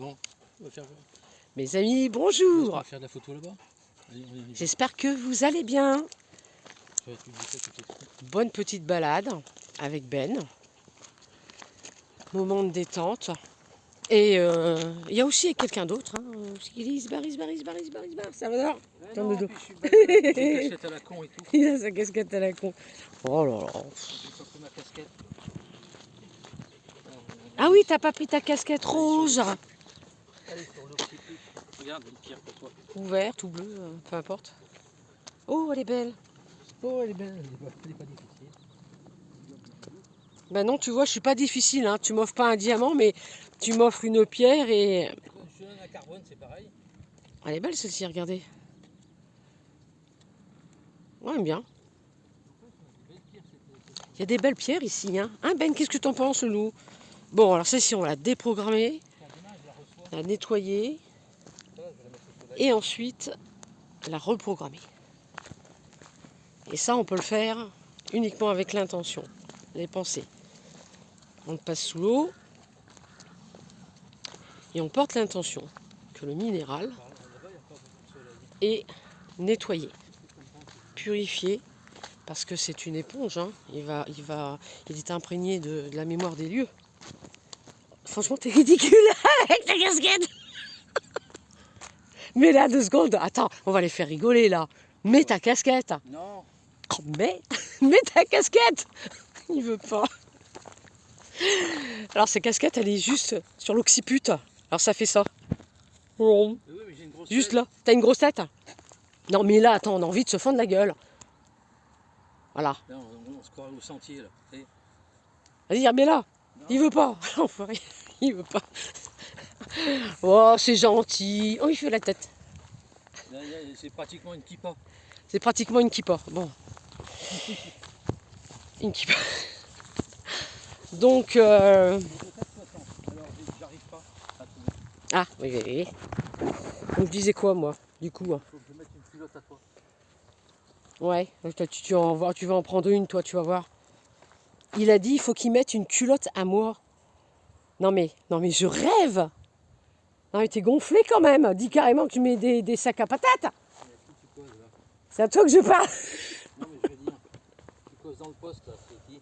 Bon, on va faire... Mes amis, On bonjour. va faire de la photo là-bas. Allez, on y va. J'espère que vous allez bien. Tu vas publier ça tout de suite. Bonne petite balade avec Ben. Moment de détente. Et il y a aussi quelqu'un d'autre. Hein, il se barre, ça va alors. Mais Tourne non, le dos. puis je suis balade, j'ai une cachette à la con et tout. Il a sa casquette à la con. Oh là là. J'ai pas pris ma casquette. Ah oui, t'as pas pris ta casquette rose. Allez, sur l'occiput. Regarde, une pierre pour toi. Ou verte ou bleue, peu importe. Oh, elle est belle. Oh, elle est belle, elle est pas difficile. Ben non, tu vois, je suis pas difficile. Hein. Tu m'offres pas un diamant, mais tu m'offres une pierre et... Je donne un carbone, c'est pareil. Elle est belle celle-ci, regardez. Ouais, j'aime bien. Il y a des belles pierres ici. Hein, Ben, qu'est-ce que t'en penses, nous? Bon, alors celle-ci, on va la déprogrammer, la nettoyer et ensuite la reprogrammer. Et ça, on peut le faire uniquement avec l'intention, les pensées. On le passe sous l'eau et on porte l'intention que le minéral est nettoyé, purifié, parce que c'est une éponge. Hein. Il est imprégné de la mémoire des lieux. Franchement, t'es ridicule avec ta casquette. Mais là, 2 secondes. Attends, on va les faire rigoler là. Mets ta casquette. Non. Oh, mets ta casquette. Il veut pas. Alors, cette casquette, elle est juste sur l'occiput. Alors, ça fait ça. Oui, mais j'ai une grosse Juste tête. là. T'as une grosse tête? Non, mais là, attends, on a envie de se fendre la gueule. Voilà. Là, on se croirait au sentier là. Vas-y, remets-la. Non. Il veut pas. L'enfoiré. Il veut pas. Oh, c'est gentil. Oh, il fait la tête. Là, c'est pratiquement une kippa. C'est pratiquement une kippa. Bon. Une kippa. Donc, Alors, j'arrive pas à trouver. ah, oui. Donc, je disais quoi, moi, du coup? Il faut que je mette une culotte à toi. Ouais, tu vas en prendre une, toi, tu vas voir. Il a dit, il faut qu'il mette une culotte à moi. Non, mais je rêve. Non, mais t'es gonflé quand même. Dis carrément que tu mets des sacs à patates. Mais à qui tu causes là? C'est à toi que je parle. Non, mais je veux dire, tu causes dans le poste là, c'est qui?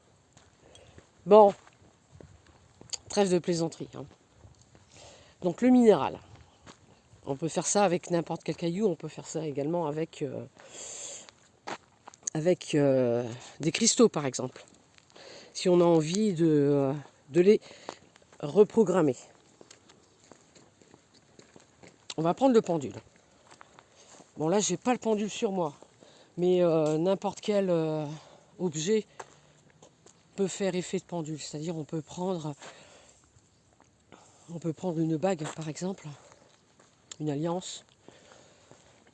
Bon, trêve de plaisanterie. Hein. Donc, le minéral. On peut faire ça avec n'importe quel caillou. On peut faire ça également avec des cristaux, par exemple. Si on a envie de les reprogrammer. On va prendre le pendule. Bon, là, j'ai pas le pendule sur moi. Mais n'importe quel objet peut faire effet de pendule. C'est-à-dire, on peut prendre une bague, par exemple. Une alliance.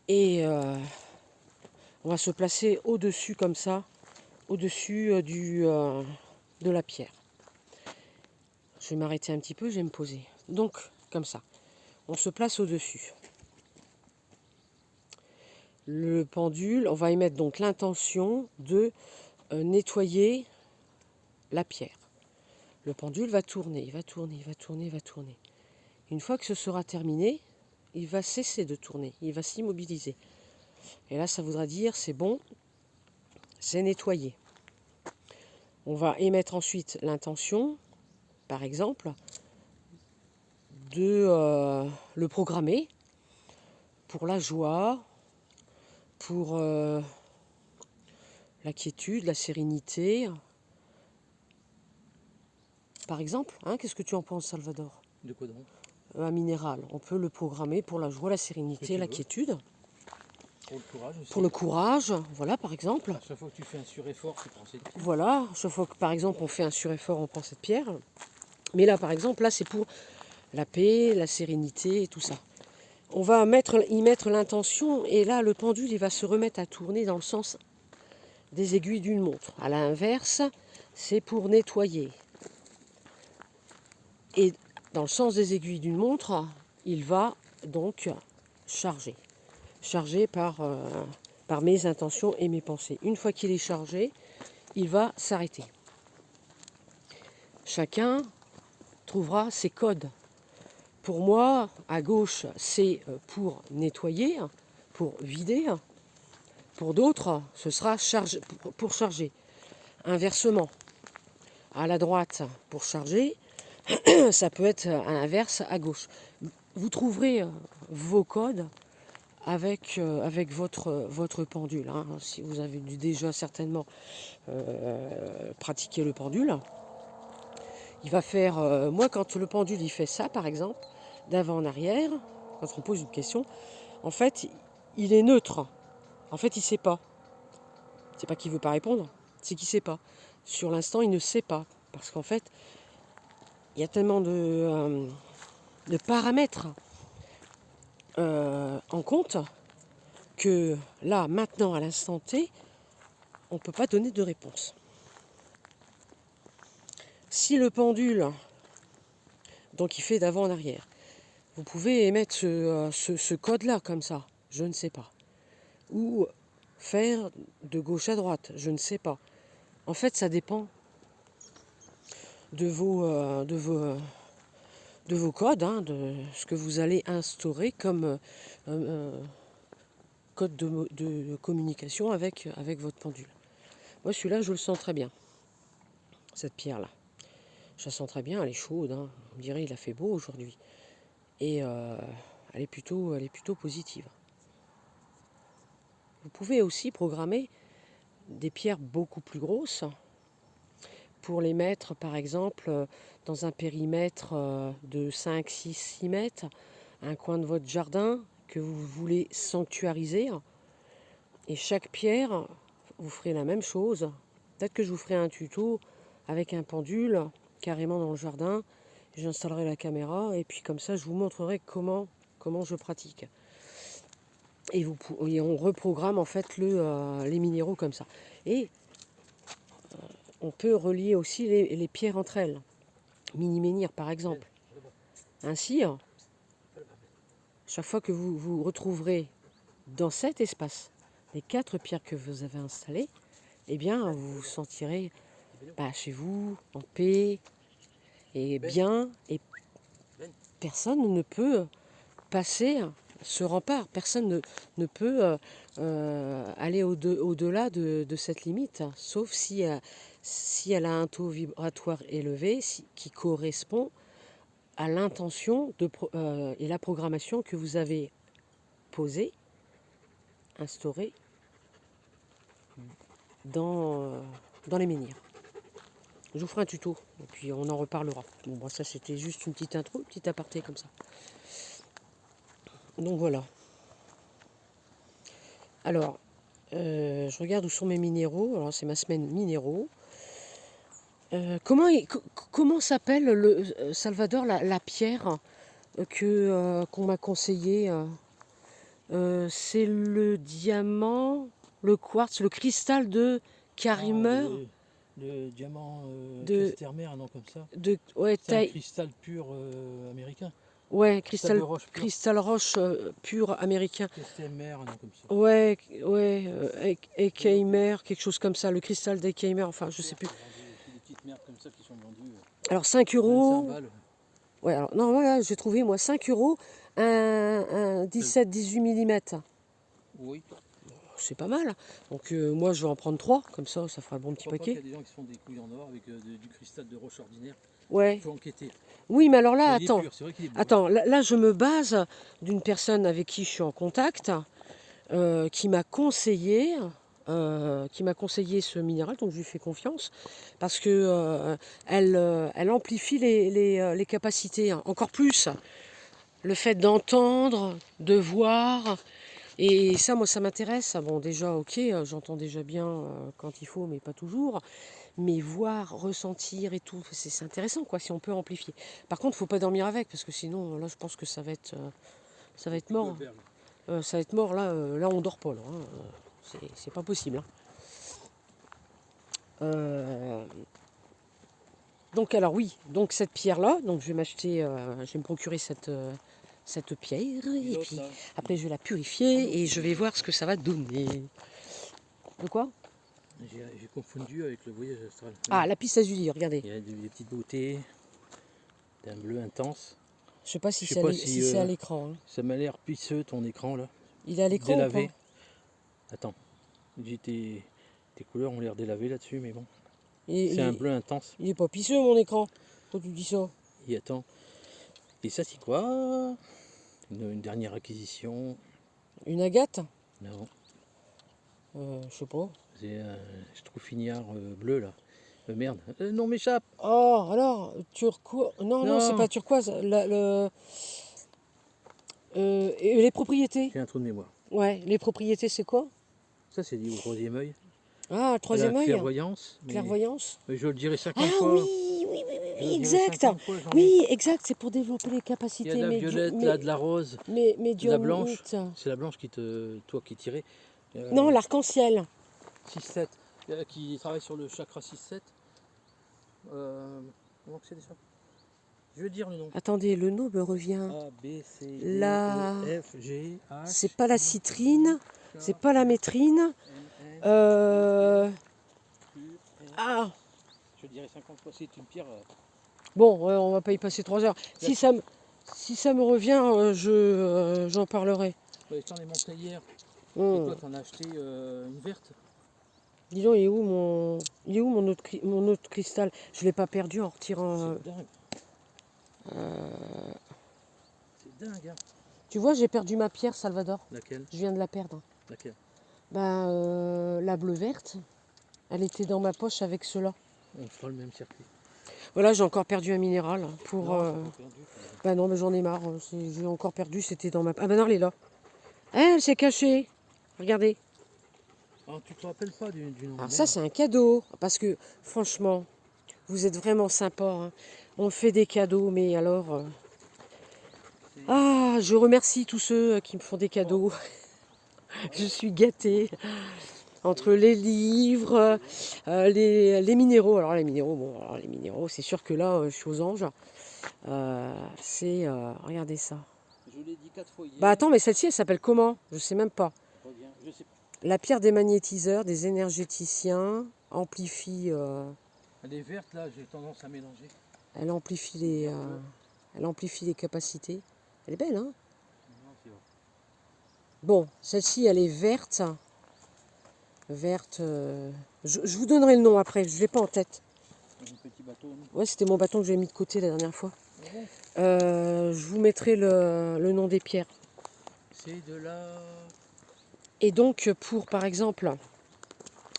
Et on va se placer au-dessus, comme ça. Au-dessus de la pierre. Je vais m'arrêter un petit peu, je vais me poser. Donc, comme ça. On se place au-dessus. Le pendule, on va y mettre donc l'intention de nettoyer la pierre. Le pendule va tourner, il va tourner. Une fois que ce sera terminé, il va cesser de tourner, il va s'immobiliser. Et là, ça voudra dire c'est bon, c'est nettoyé. On va émettre ensuite l'intention, par exemple, de le programmer pour la joie, pour la quiétude, la sérénité. Par exemple, hein, qu'est-ce que tu en penses, Salvador? De quoi donc? Un minéral, on peut le programmer pour la joie, la sérénité, la quiétude. Pour le courage aussi. Pour le courage, voilà, par exemple. À chaque fois que tu fais un sureffort, tu prends cette pierre. Voilà, chaque fois que, par exemple, on fait un sureffort, on prend cette pierre. Mais là, par exemple, là, c'est pour la paix, la sérénité et tout ça. On va y mettre l'intention et là, le pendule, il va se remettre à tourner dans le sens des aiguilles d'une montre. À l'inverse, c'est pour nettoyer. Et dans le sens des aiguilles d'une montre, il va donc charger. Chargé par mes intentions et mes pensées. Une fois qu'il est chargé, il va s'arrêter. Chacun trouvera ses codes pour moi, à gauche, c'est pour nettoyer, pour vider. Pour d'autres, ce sera pour charger. Inversement, à la droite, pour charger, ça peut être à l'inverse, à gauche. Vous trouverez vos codes avec votre pendule. Hein. Si vous avez déjà certainement pratiqué le pendule, il va faire... moi, quand le pendule il fait ça, par exemple, d'avant en arrière, quand on pose une question, en fait, il est neutre. En fait, il ne sait pas. C'est pas qu'il ne veut pas répondre, c'est qu'il ne sait pas. Sur l'instant, il ne sait pas. Parce qu'en fait, il y a tellement de paramètres en compte que là, maintenant, à l'instant T, on ne peut pas donner de réponse. Si le pendule, donc il fait d'avant en arrière, vous pouvez émettre ce code-là comme ça, je ne sais pas. Ou faire de gauche à droite, je ne sais pas. En fait, ça dépend de vos codes, hein, de ce que vous allez instaurer comme code de communication avec votre pendule. Moi, celui-là, je le sens très bien, cette pierre-là. Je la sens très bien, elle est chaude, hein. On dirait il a fait beau aujourd'hui. Et elle est plutôt positive. Vous pouvez aussi programmer des pierres beaucoup plus grosses pour les mettre, par exemple, dans un périmètre de 5, 6, 6 mètres, un coin de votre jardin que vous voulez sanctuariser. Et chaque pierre, vous ferez la même chose. Peut-être que je vous ferai un tuto avec un pendule carrément dans le jardin. J'installerai la caméra et puis comme ça, je vous montrerai comment je pratique. Et on reprogramme en fait les minéraux comme ça. Et on peut relier aussi les pierres entre elles. Mini-menhir par exemple. Ainsi, chaque fois que vous retrouverez dans cet espace les 4 pierres que vous avez installées, eh bien vous vous sentirez chez vous, en paix et bien. Et personne ne peut passer ce rempart. Personne ne peut aller au-delà de cette limite, sauf si elle a un taux vibratoire élevé qui correspond à l'intention et la programmation que vous avez posée, instaurée dans les menhirs. Je vous ferai un tuto et puis on en reparlera. Bon, ça c'était juste une petite intro, une petite aparté comme ça. Donc voilà. Alors, je regarde où sont mes minéraux. Alors c'est ma semaine minéraux. Comment s'appelle Salvador, la pierre qu'on m'a conseillé c'est le diamant, le quartz, le cristal de Carimer. Le diamant De- Castermer, un nom comme ça. Ouais, C'est un cristal pur américain. ouais, Cristal de roche pure. cristal roche pur américain. Castermer, un nom comme ça. Ouais, Ekeimer, quelque chose comme ça, le cristal d'Ekeimer, enfin je sais plus. Des petites merdes comme ça qui sont vendues. Alors 5 euros. 25 balles. Ouais, alors non, voilà, j'ai trouvé moi 5 euros, un 17-18 mm. Oui. C'est pas mal. Donc moi je vais en prendre 3, comme ça fera un bon petit paquet. Il y a des gens qui se font des couilles en or avec du cristal de roche ordinaire. Ouais. Il faut enquêter. Oui, mais alors là, Mais attends. pur, c'est vrai qu'il est beau. Attends, là je me base d'une personne avec qui je suis en contact, qui m'a conseillé ce minéral, donc je lui fais confiance, parce que elle amplifie les capacités, hein, encore plus. Le fait d'entendre, de voir, et ça, moi, ça m'intéresse. Bon, déjà, ok, j'entends déjà bien quand il faut, mais pas toujours. Mais voir, ressentir et tout, c'est intéressant, quoi, si on peut amplifier. Par contre, il ne faut pas dormir avec, parce que sinon, là, je pense que ça va être mort. Ça va être mort, là, on dort pas, là. Hein. C'est pas possible. Hein. Donc, alors oui, donc cette pierre-là, donc je vais m'acheter, je vais me procurer cette pierre, et puis après je vais la purifier et je vais voir ce que ça va donner. De quoi? J'ai confondu avec le voyage astral. Ah, la piste azuli, regardez. Il y a des petites beautés, d'un bleu intense. Je sais pas si Je sais c'est pas si si, c'est à l'écran. Hein. Ça m'a l'air pisseux ton écran là. Il est à l'écran ou pas? Délavé. Attends. Tes couleurs ont l'air délavées là-dessus, mais bon. C'est un bleu intense. Il est pas pisseux mon écran. Quand tu dis ça. Et attends. Et ça c'est quoi? Une dernière acquisition. Une agate? Non. Je sais pas. C'est je trouve finiard bleu là. Merde. Non m'échappe. Oh, alors, turquoise. Non, Non. c'est pas turquoise. Et les propriétés? J'ai un trou de mémoire. Ouais, les propriétés, c'est quoi? Ça c'est lié au troisième œil. Ah, le troisième œil? Clairvoyance. Clairvoyance? Mais je le dirai 50 Ah fois. oui, Je le dirai exact. 50 fois, Jean-Luc. Oui, exact, c'est pour développer les Il y capacités a de la violette, là, de la rose. Mais de la blanche. médiumnites. C'est la blanche qui tirait. Non, l'arc-en-ciel. 6-7. Qui travaille sur le chakra 6-7. Comment que c'est déjà? Je veux dire le nom. Attendez, le nom me revient. A, B, C, D, La- E, F, G, H. C'est pas la citrine, K, c'est pas la métrine. N, N, Q, R. Ah, Je dirais 50 fois, c'est une pierre. bon, on va pas y passer 3 heures. Si ça me revient, j'en parlerai. Je t'en ai montré hier. Et Hmm. toi, t'en as acheté une verte. Dis donc, il est où mon autre cristal? Je l'ai pas perdu en retirant. C'est dingue. C'est dingue, hein. Tu vois, j'ai perdu ma pierre, Salvador. Laquelle? Je viens de la perdre. Laquelle? La bleue verte. Elle était dans ma poche avec cela. On fera le même circuit. Voilà, j'ai encore perdu un minéral pour. Non, c'est pas perdu. Bah non, mais j'en ai marre. J'ai encore perdu. C'était dans ma. Ah bah non, elle est là. Elle s'est cachée. Regardez. Ah, tu te rappelles pas du nom? Alors ça, c'est un cadeau. Parce que, franchement, vous êtes vraiment sympa. Hein. On fait des cadeaux, mais alors... Ah, je remercie tous ceux qui me font des cadeaux. Je suis gâtée. Entre les livres, les minéraux. Alors les minéraux, c'est sûr que là, je suis aux anges. Regardez ça. Je l'ai dit 4 fois hier. Bah attends, mais celle-ci, elle s'appelle comment? Je sais même pas. Reviens, je sais pas. La pierre des magnétiseurs, des énergéticiens, amplifie... Elle est verte là, j'ai tendance à mélanger. Elle amplifie les capacités. Elle est belle, hein? Non, c'est vrai. Bon, celle-ci, elle est verte. Verte. Je vous donnerai le nom après, je ne l'ai pas en tête. Un petit bateau, non? Ouais, c'était mon bâton que j'ai mis de côté la dernière fois. Ah bon? Je vous mettrai le nom des pierres. C'est de la... Et donc, pour, par exemple...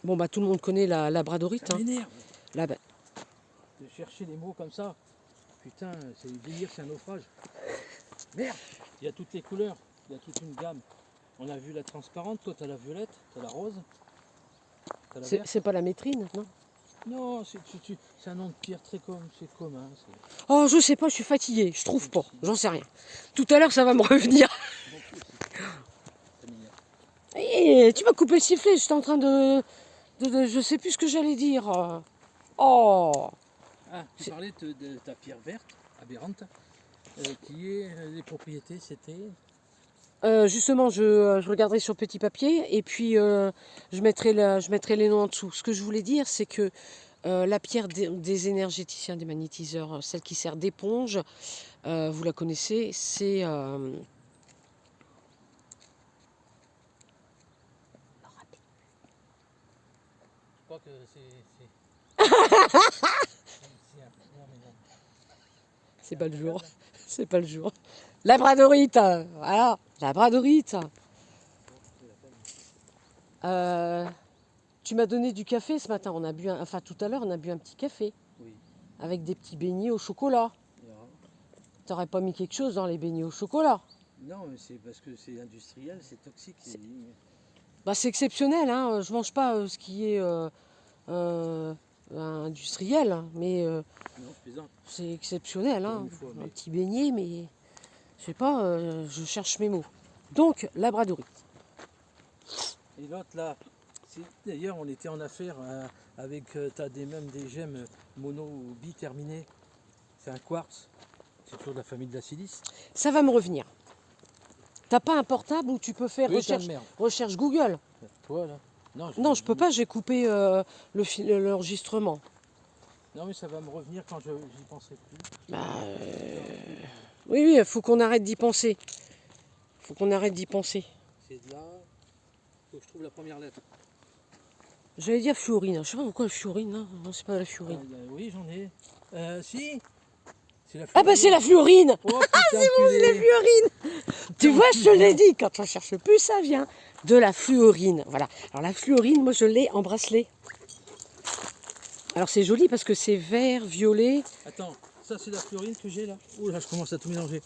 Bon, bah tout le monde connaît la labradorite. Ça Hein. m'énerve Là, de chercher des mots comme ça. Putain, c'est le délire, c'est un naufrage. Merde! Il y a toutes les couleurs, il y a toute une gamme. On a vu la transparente, toi t'as la violette, t'as la rose, t'as la verte. c'est pas la métrine, non? Non, c'est un nom de pierre très c'est commun. Oh, je sais pas, je suis fatiguée, je trouve pas, j'en sais rien. Tout à l'heure, ça va me revenir. Eh, tu m'as coupé le sifflet, j'étais en train de... Je sais plus ce que j'allais dire. Oh! Ah, tu parlais de ta pierre verte, aberrante, qui est les propriétés, c'était... Justement, je regarderai sur petit papier et puis je mettrai les noms en dessous. Ce que je voulais dire, c'est que la pierre des énergéticiens, des magnétiseurs, celle qui sert d'éponge, vous la connaissez, c'est... Je crois que c'est... C'est pas le jour. C'est pas le jour. Labradorite, voilà, labradorite. Tu m'as donné du café ce matin. On a bu, enfin tout à l'heure, on a bu un petit café Oui. avec des petits beignets au chocolat. T'aurais pas mis quelque chose dans les beignets au chocolat? Non, mais c'est parce que c'est industriel, c'est toxique. Bah, c'est exceptionnel, hein. Je mange pas ce qui est industriel, hein, mais Non, je plaisante. c'est exceptionnel. Hein. Une fois, mais- Un petit beignet, mais je sais pas, je cherche mes mots. Donc, labradorite. Et l'autre là, d'ailleurs on était en affaire avec, t'as même des gemmes mono biterminées. C'est un quartz, c'est toujours de la famille de la silice. Ça va me revenir. T'as pas un portable où tu peux faire Oui, t'as de recherche Google? Toi là? Non, je peux pas, j'ai coupé l'enregistrement. Non mais ça va me revenir quand j'y penserai plus. Bah, Oui, oui, il faut qu'on arrête d'y penser. Faut qu'on arrête d'y penser. C'est de là. Faut que je trouve la première lettre. J'allais dire fluorine. Je sais pas pourquoi la fluorine. Non, non c'est pas la fluorine. Oui, j'en ai. Si. C'est la Ah bah c'est la fluorine. Oh putain, c'est bon, C'est la fluorine. Tu vois, je te l'ai dit, quand on cherche plus, ça vient de la fluorine. Voilà. Alors la fluorine, moi je l'ai en bracelet. Alors c'est joli parce que c'est vert, violet. Attends, ça c'est la fluorine que j'ai là. Oh là, je commence à tout mélanger.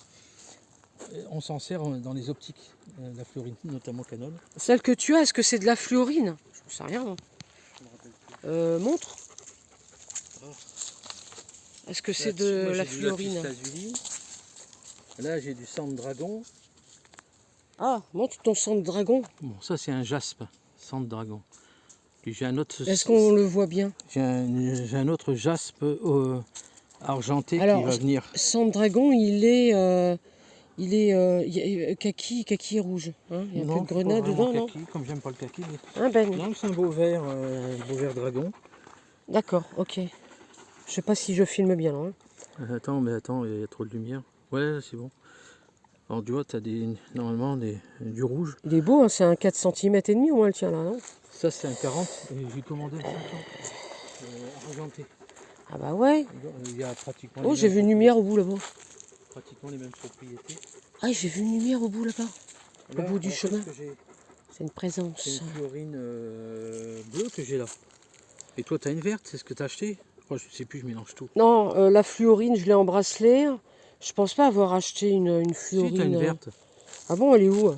On s'en sert dans les optiques, la fluorine, notamment Canon. Celle que tu as, est-ce que c'est de la fluorine? Je ne sais rien. Je me rappelle plus. Montre. Est-ce que c'est de Moi, la j'ai du fluorine? lapis lazuli. Là j'ai du sang de dragon. Ah, montre ton sang de dragon. Bon, ça c'est un jaspe, sang de dragon. Puis j'ai un autre. Est-ce qu'on le voit bien? J'ai un autre jaspe argenté Alors, qui va venir. Sang de dragon, il est kaki et rouge. Hein, il y a un peu de pas grenade vraiment dedans, non? kaki, comme j'aime pas le kaki. Mais... Hein, Ben? Non, c'est un beau vert dragon. D'accord, ok. Je sais pas si je filme bien là. Hein. Attends, il y a trop de lumière. Ouais, c'est bon. Alors tu vois, tu as normalement du rouge. Il est beau, hein, c'est un 4 cm et demi au moins le tien là, non? Ça c'est un 40 et j'ai commandé le 50 argenté. Ah bah ouais. Il y a pratiquement Oh, les j'ai mêmes vu une lumière au bout là-bas. pratiquement les mêmes propriétés. Ah, j'ai vu une lumière au bout là-bas. Au bout du alors, chemin. qu'est-ce que j'ai C'est une présence. C'est une fluorine bleue que j'ai là. Et toi, tu as une verte, c'est ce que tu as acheté? Oh, je sais plus, je mélange tout. Non, la fluorine, je l'ai en bracelet. Je pense pas avoir acheté une fluorine. Si, tu as une verte. Ah bon, elle est où?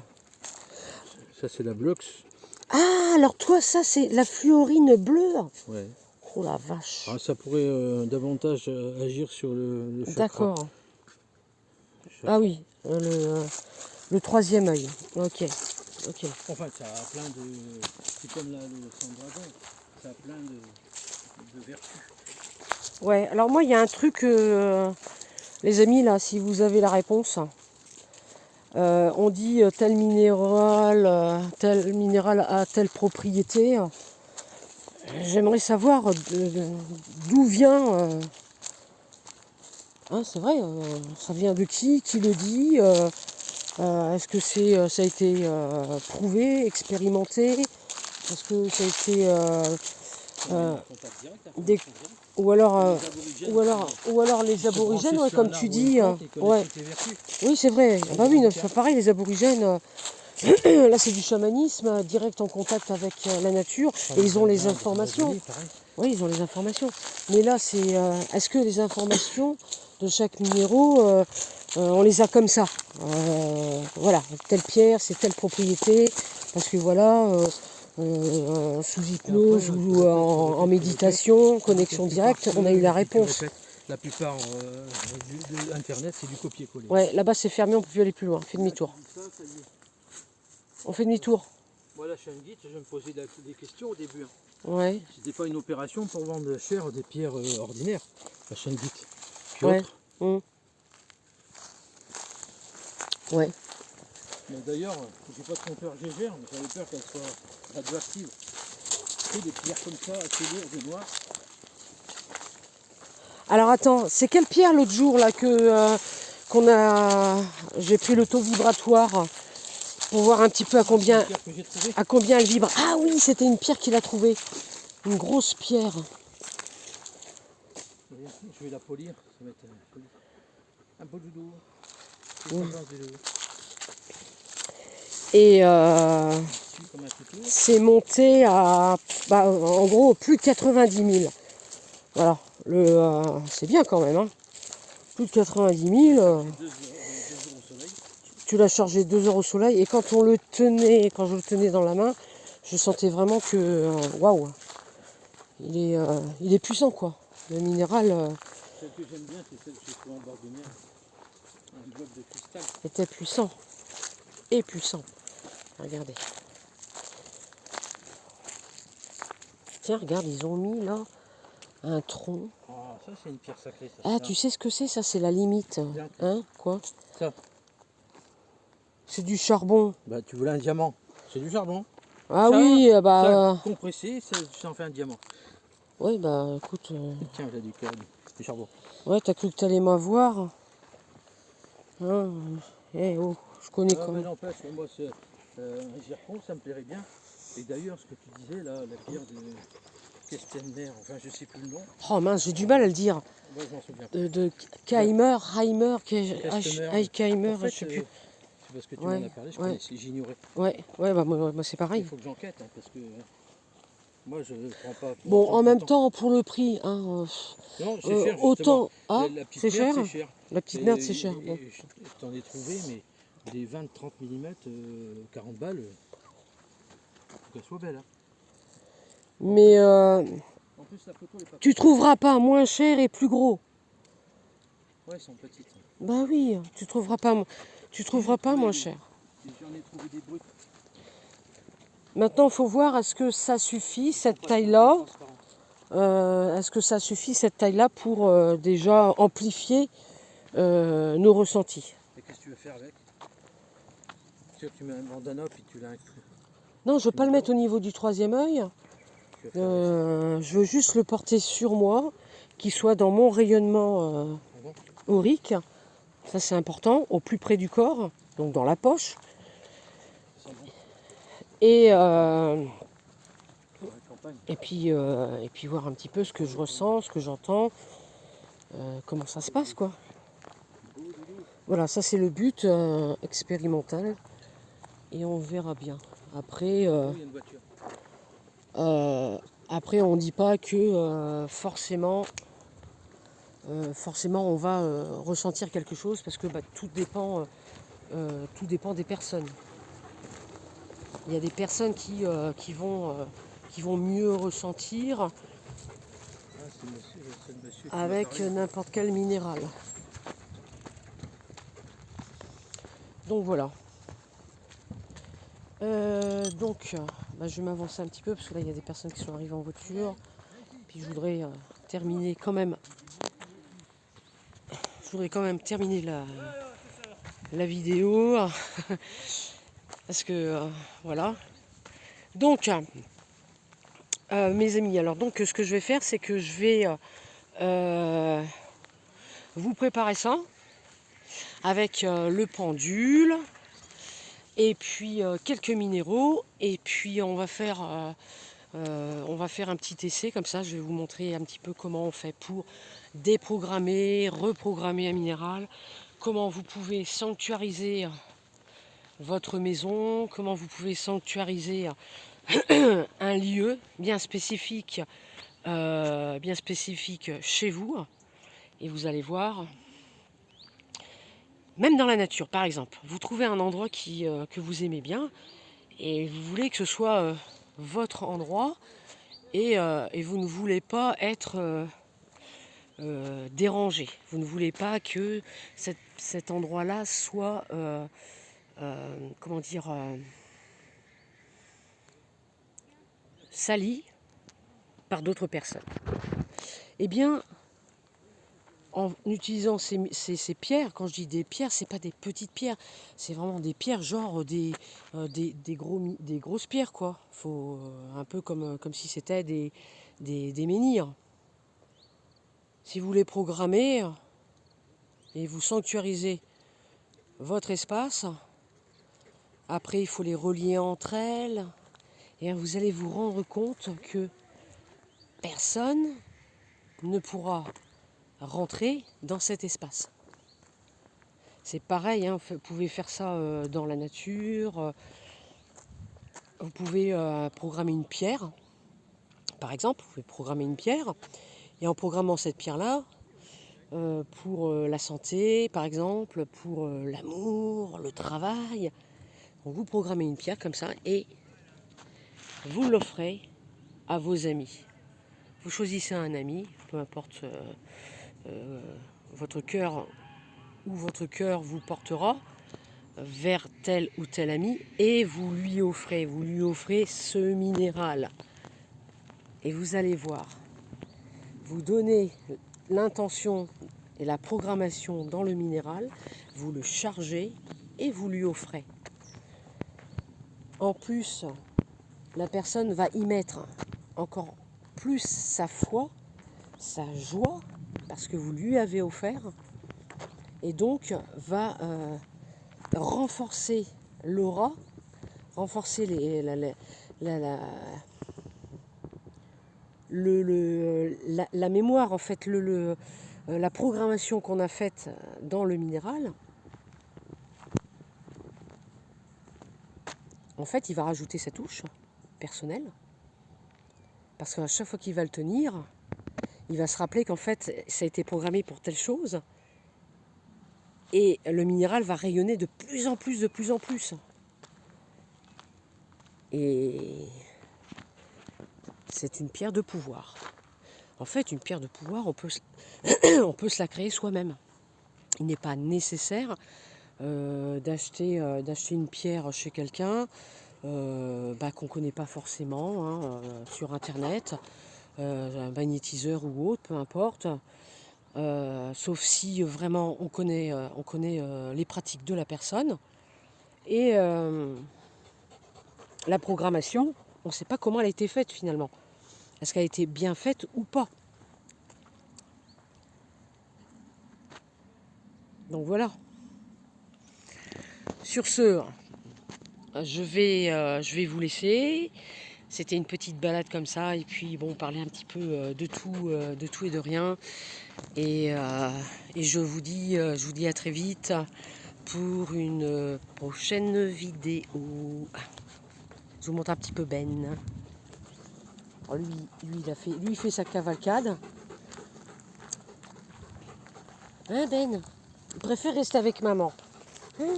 Ça, c'est la Blux. Ah, alors toi, ça, c'est la fluorine bleue. Ouais. Oh la vache. Ah, ça pourrait davantage agir sur le chakra. D'accord. Ah oui, le troisième œil. Ok. Ok. Enfin, ça a plein de... C'est comme là, le sang de dragon. Ça a plein de vertus. Ouais, alors moi, il y a un truc, les amis, là, si vous avez la réponse, on dit tel minéral a telle propriété. J'aimerais savoir d'où vient. Hein, c'est vrai, ça vient de qui le dit? Est-ce que ça a été prouvé, expérimenté? Est-ce que ça a été des- ou alors les aborigènes, ouais, comme tu dis, ouais. Oui, c'est vrai. Ah bah oui, non, c'est pas pareil, les aborigènes. Là, c'est du chamanisme, direct en contact avec la nature, et ils ont les informations. Oui, ils ont les informations. Mais là, c'est est-ce que les informations de chaque minéraux, on les a comme ça? Voilà, telle pierre, c'est telle propriété, parce que voilà, sous hypnose ou en méditation, connexion directe, on a eu la réponse. La plupart de Internet, c'est du copier-coller. Ouais, là-bas c'est fermé, on peut plus aller plus loin. On fait demi-tour. On fait demi-tour. Moi, la chaîne guide, je me posais des questions au début. Ouais. C'était pas une opération pour vendre cher des pierres ordinaires, la chaîne guide. Puis Ouais. autre. Ouais. Mais d'ailleurs, j'ai pas trop peur gégère, mais j'avais peur qu'elle soit radioactive. Tu sais, des pierres comme ça, assez lourdes et noires. Alors attends, c'est quelle pierre l'autre jour là qu'on a. J'ai pris le taux vibratoire pour voir un petit peu à combien elle vibre. Ah oui, c'était une pierre qu'il a trouvée. Une grosse pierre. Je vais la polir, ça va être poli. Un beau doudou. Et Comme un toutou. c'est monté à, en gros, plus de 90 000. Voilà, c'est bien quand même. Hein. Plus de 90 000. Tu l'as chargé 2 heures au soleil. Et quand je le tenais dans la main, je sentais vraiment que, waouh, il est puissant quoi. Le minéral Celle que j'aime bien, c'est celle que j'ai trouvée en bord de mer. Un bloc de cristal. était puissant. Et puissant. Regardez. Tiens, regarde, ils ont mis là un tronc. Ah, ça c'est une pierre sacrée. Ça, Ah, tu sais ce que c'est? Ça, c'est la limite. Hein? Quoi? Ça. C'est du charbon. Bah, tu voulais un diamant. C'est du charbon. Ah ça, oui, ça, compressé, ça en fait un diamant. Ouais, bah écoute. Tiens, j'ai du charbon. Ouais, t'as cru que t'allais m'avoir. Hein. Oh, je connais Ah, quand mais même. n'empêche, moi, c'est un zircon, ça me plairait bien. Et d'ailleurs, ce que tu disais, là, la pierre de Kestenner, enfin, je sais plus le nom. Oh mince, j'ai du mal à le dire. Moi, je m'en souviens. De Keimer, Heimer, Kestenner. Keimer, En fait, je sais plus. c'est parce que tu Ouais, m'en as parlé, je ouais. connaissais, j'ignorais. Ouais, bah moi c'est Il pareil. faut que j'enquête, hein, parce que moi, je ne prends pas. Bon, en même temps. temps, pour le prix, hein, Non, c'est cher, justement. autant. Ah, La petite c'est merde, cher? c'est cher. La petite Et- merde, c'est cher. et- Bon. et je t'en ai trouvé, mais des 20-30 mm, 40 balles, faut qu'elle soit belle. Hein. Mais En plus, la photo est pas. tu trouveras pas moins cher et plus gros. Ouais, elles sont petites. Bah oui, tu trouveras pas moins cher. J'en ai trouvé des brutes. Maintenant, il faut voir est-ce que ça suffit cette taille-là. Est-ce que ça suffit cette taille-là pour déjà amplifier nos ressentis? Et qu'est-ce que tu veux faire avec? Tu mets un bandana puis tu l'as inclus. Non, je ne veux pas le mettre au niveau du troisième œil. Je veux juste le porter sur moi, qu'il soit dans mon rayonnement aurique. Ça, c'est important, au plus près du corps, donc dans la poche. Et puis voir un petit peu ce que je ressens, ce que j'entends, comment ça se passe, quoi. Voilà, ça c'est le but expérimental. Et on verra bien. Après, Il y a une voiture. après on ne dit pas que forcément on va ressentir quelque chose parce que tout dépend des personnes. Il y a des personnes qui vont mieux ressentir Ah, c'est le monsieur qui m'a avec parlé. n'importe quel minéral. Donc voilà. Je vais m'avancer un petit peu parce que là il y a des personnes qui sont arrivées en voiture. Puis je voudrais terminer quand même. Je voudrais quand même terminer la vidéo. Parce que voilà. Donc mes amis, alors donc ce que je vais faire, c'est que je vais vous préparer ça avec le pendule et puis quelques minéraux et puis on va faire un petit essai comme ça. Je vais vous montrer un petit peu comment on fait pour déprogrammer, reprogrammer un minéral, comment vous pouvez sanctuariser votre maison, comment vous pouvez sanctuariser un lieu bien spécifique chez vous. Et vous allez voir, même dans la nature par exemple, vous trouvez un endroit que vous aimez bien et vous voulez que ce soit votre endroit et vous ne voulez pas être dérangé. Vous ne voulez pas que cet endroit-là soit sali par d'autres personnes. Eh bien, en utilisant ces pierres, quand je dis des pierres, c'est pas des petites pierres, c'est vraiment des pierres genre des grosses pierres quoi. Faut un peu comme si c'était des menhirs. Si vous les programmez et vous sanctuarisez votre espace, après il faut les relier entre elles et vous allez vous rendre compte que personne ne pourra rentrer dans cet espace. C'est pareil, hein, vous pouvez faire ça dans la nature. Vous pouvez programmer une pierre, par exemple. Vous pouvez programmer une pierre. Et en programmant cette pierre-là, pour la santé, par exemple, pour l'amour, le travail, vous programmez une pierre comme ça et vous l'offrez à vos amis. Vous choisissez un ami, peu importe votre cœur où votre cœur vous portera vers tel ou tel ami et vous lui offrez ce minéral. Et vous allez voir, vous donnez l'intention et la programmation dans le minéral, vous le chargez et vous lui offrez. En plus, la personne va y mettre encore plus sa foi, sa joie, parce que vous lui avez offert. et donc va renforcer l'aura, renforcer la mémoire, en fait, la programmation qu'on a faite dans le minéral. En fait, il va rajouter sa touche personnelle, parce qu'à chaque fois qu'il va le tenir, il va se rappeler qu'en fait, ça a été programmé pour telle chose, et le minéral va rayonner de plus en plus, de plus en plus. Et c'est une pierre de pouvoir. En fait, une pierre de pouvoir, on peut se la créer soi-même. Il n'est pas nécessaire d'acheter une pierre chez quelqu'un qu'on ne connaît pas forcément, hein, sur Internet, un magnétiseur ou autre, peu importe. Sauf si vraiment on connaît les pratiques de la personne. Et la programmation, on ne sait pas comment elle a été faite finalement. Est-ce qu'elle a été bien faite ou pas? Donc voilà. Sur ce, je vais vous laisser. C'était une petite balade comme ça, et puis bon, parler un petit peu de tout et de rien. Et je vous dis à très vite pour une prochaine vidéo. Je vous montre un petit peu Ben. Alors lui il fait sa cavalcade. Hein Ben? Tu préfères rester avec maman? Hein?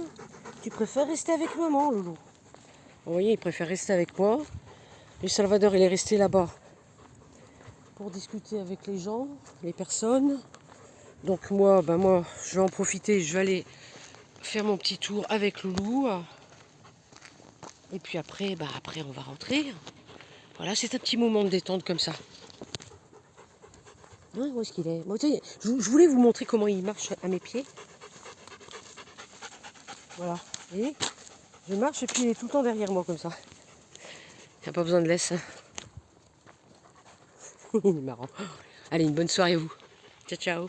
Tu préfères rester avec maman, Loulou? Vous voyez, il préfère rester avec moi. Et Salvador, il est resté là-bas pour discuter avec les gens, les personnes. Donc moi, je vais en profiter, je vais aller faire mon petit tour avec Loulou. Et puis après, on va rentrer. Voilà, c'est un petit moment de détente comme ça. Hein, où est-ce qu'il est? Bon, je voulais vous montrer comment il marche à mes pieds. Voilà. Et je marche et puis il est tout le temps derrière moi comme ça. Il n'y a pas besoin de laisse. Il est marrant. Allez, une bonne soirée à vous. Ciao, ciao.